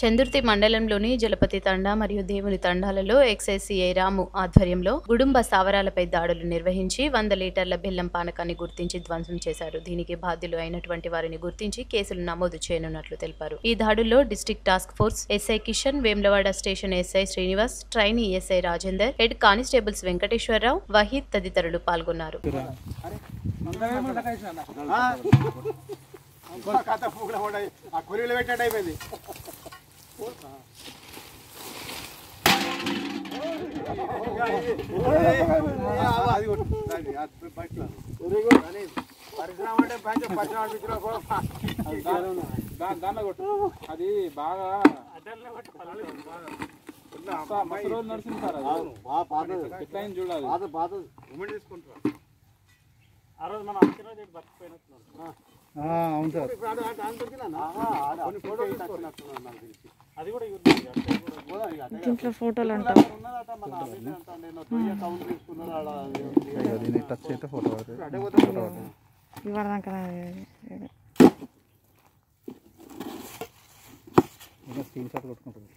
చందుర్తి మండలంలోని జలపతి తండా మరియు దేవుని తండాలలో ఎక్సైజ్ సిఐ రాము ఆధ్వర్యంలో గుడుంబ స్థావరాలపై దాడులు నిర్వహించి 100 లీటర్ల బెల్లం పానకాన్ని గుర్తించి ధ్వంసం చేశారు. దీనికి బాధ్యులు అయినటువంటి వారిని గుర్తించి కేసులు నమోదు చేయనున్నట్లు తెలిపారు. ఈ దాడుల్లో district task force SI Kishan, Vemulawada station SI Srinivas, trainee SI Rajender, head constables Venkateswararao, Waheed తదితరులు పాల్గొన్నారు. అది బాగా రోజు నడిచింది సార్. ఎట్లా చూడాలి ఆ రోజు మనం అవును సార్. అది కూడా దీంట్లో ఫోటోలు అంటారు. టచ్ అయితే ఫోటో ఇవ్వడానికి స్క్రీన్ షాట్ కొట్టుకుంటుంది.